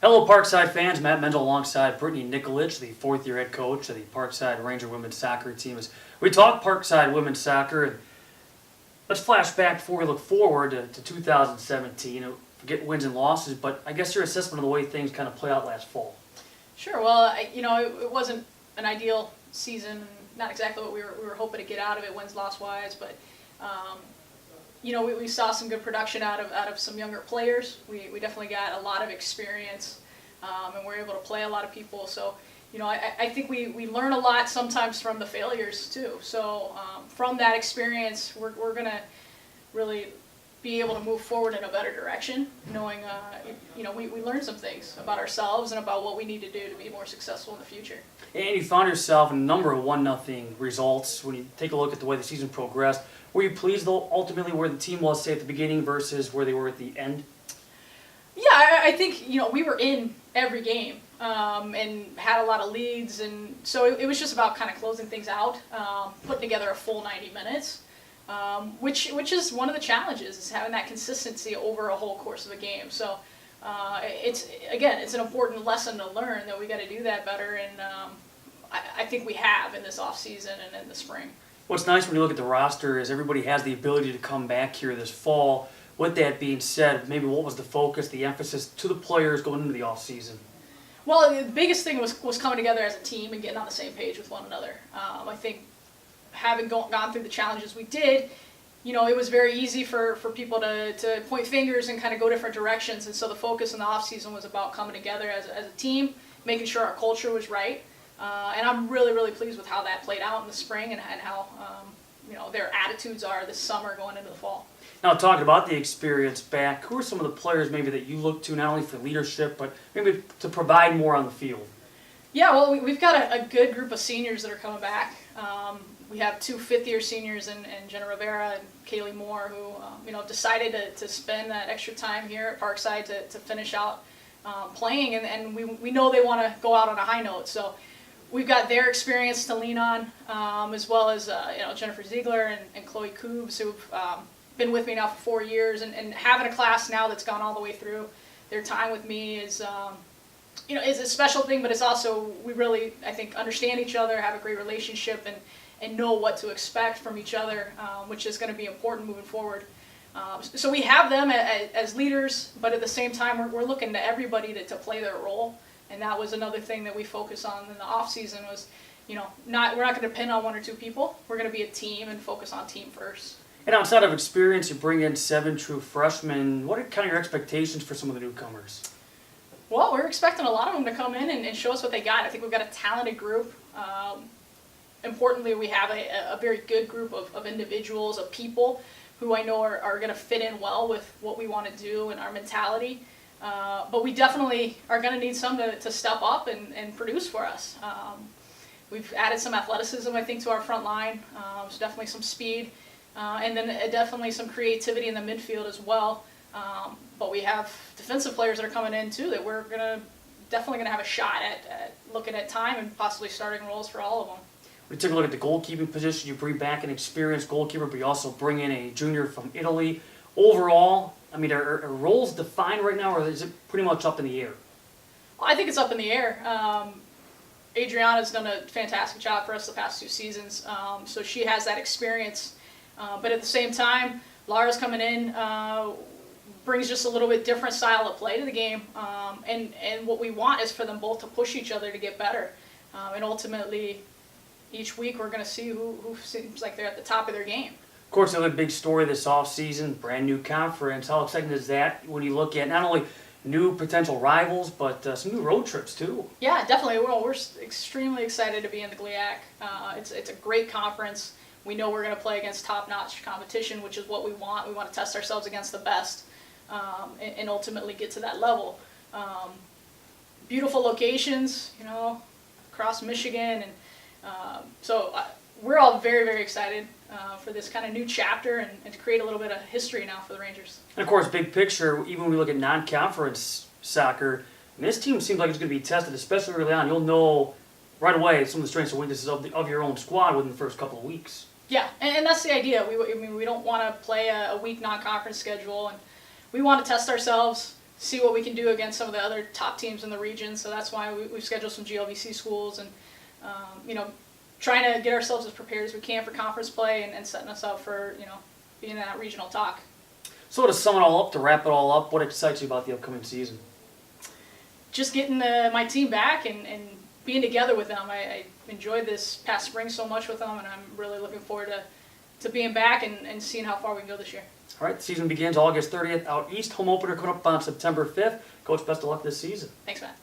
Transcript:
Hello, Parkside fans. Matt Menzl alongside Brittany Nikolic, the fourth-year head coach of the Parkside Ranger women's soccer team. As we talk Parkside women's soccer, let's flash back before we look forward to 2017. Forget wins and losses, but I guess your assessment of the way things kind of played out last fall. Sure. Well, it wasn't an ideal season. Not exactly what we were hoping to get out of it, wins loss wise, but we saw some good production out of some younger players. We definitely got a lot of experience, and we're able to play a lot of people. So, I think we learn a lot sometimes from the failures too. So from that experience, we're going to really be able to move forward in a better direction, knowing, we learned some things about ourselves and about what we need to do to be more successful in the future. And you found yourself in a number of 1-0 results. When you take a look at the way the season progressed, were you pleased though ultimately where the team was, say, at the beginning versus where they were at the end? Yeah, I think, we were in every game and had a lot of leads, and so it was just about kind of closing things out, putting together a full 90 minutes. Which is one of the challenges, is having that consistency over a whole course of a game. So it's an important lesson to learn that we got to do that better, and I think we have in this off season and in the spring. What's nice when you look at the roster is everybody has the ability to come back here this fall. With that being said, maybe what was the focus, the emphasis to the players going into the off season? Well, the biggest thing was coming together as a team and getting on the same page with one another. I think having gone through the challenges we did, it was very easy for people to point fingers and kind of go different directions. And so the focus in the off season was about coming together as a team, making sure our culture was right. And I'm really, really pleased with how that played out in the spring and how their attitudes are this summer going into the fall. Now, talking about the experience back, who are some of the players maybe that you look to not only for leadership, but maybe to provide more on the field? Yeah, well, we've got a good group of seniors that are coming back. We have 2 fifth-year seniors in Jennafer and Kayleigh Moore who decided to spend that extra time here at Parkside to finish out playing, and we know they want to go out on a high note. So we've got their experience to lean on, as well as Jennafer Ziegler and Chloe Koobs, who've been with me now for 4 years, and having a class now that's gone all the way through their time with me is a special thing, but it's also, we really, I think, understand each other, have a great relationship, and know what to expect from each other, which is going to be important moving forward. So we have them as leaders, but at the same time, we're looking to everybody to play their role, and that was another thing that we focus on in the off season was, we're not going to depend on 1 or 2 people. We're going to be a team and focus on team first. And outside of experience, you bring in 7 true freshmen. What are kind of your expectations for some of the newcomers? Well, we're expecting a lot of them to come in and show us what they got. I think we've got a talented group. Importantly, we have a very good group of individuals, of people who I know are going to fit in well with what we want to do and our mentality. But we definitely are going to need some to step up and produce for us. We've added some athleticism, I think, to our front line. There's definitely some speed. And then definitely some creativity in the midfield as well. But we have defensive players that are coming in too that we're definitely going to have a shot at looking at time and possibly starting roles for all of them. We took a look at the goalkeeping position. You bring back an experienced goalkeeper, but you also bring in a junior from Italy. Overall, I mean, are roles defined right now, or is it pretty much up in the air? Well, I think it's up in the air. Adriana's done a fantastic job for us the past 2 seasons, so she has that experience. But at the same time, Lara's coming in, brings just a little bit different style of play to the game, and what we want is for them both to push each other to get better, and ultimately each week we're going to see who seems like they're at the top of their game. Of course, another big story this offseason, brand new conference. How exciting is that when you look at not only new potential rivals, but some new road trips too? Yeah, definitely. Well, we're extremely excited to be in the GLIAC. It's a great conference. We know we're going to play against top-notch competition, which is what we want. We want to test ourselves against the best and ultimately get to that level. Beautiful locations, across Michigan. And so we're all very, very excited for this kind of new chapter and to create a little bit of history now for the Rangers. And, of course, big picture, even when we look at non-conference soccer, this team seems like it's going to be tested, especially early on. You'll know right away some of the strengths and weaknesses of your own squad within the first couple of weeks. Yeah, and that's the idea. We don't want to play a weak non-conference schedule, and we want to test ourselves, see what we can do against some of the other top teams in the region. So that's why we've scheduled some GLVC schools and, trying to get ourselves as prepared as we can for conference play and setting us up for, being in that regional talk. So to sum it all up, to wrap it all up, what excites you about the upcoming season? Just getting my team back and being together with them. I enjoyed this past spring so much with them, and I'm really looking forward to being back and seeing how far we can go this year. All right, the season begins August 30th out east. Home opener coming up on September 5th. Coach, best of luck this season. Thanks, Matt.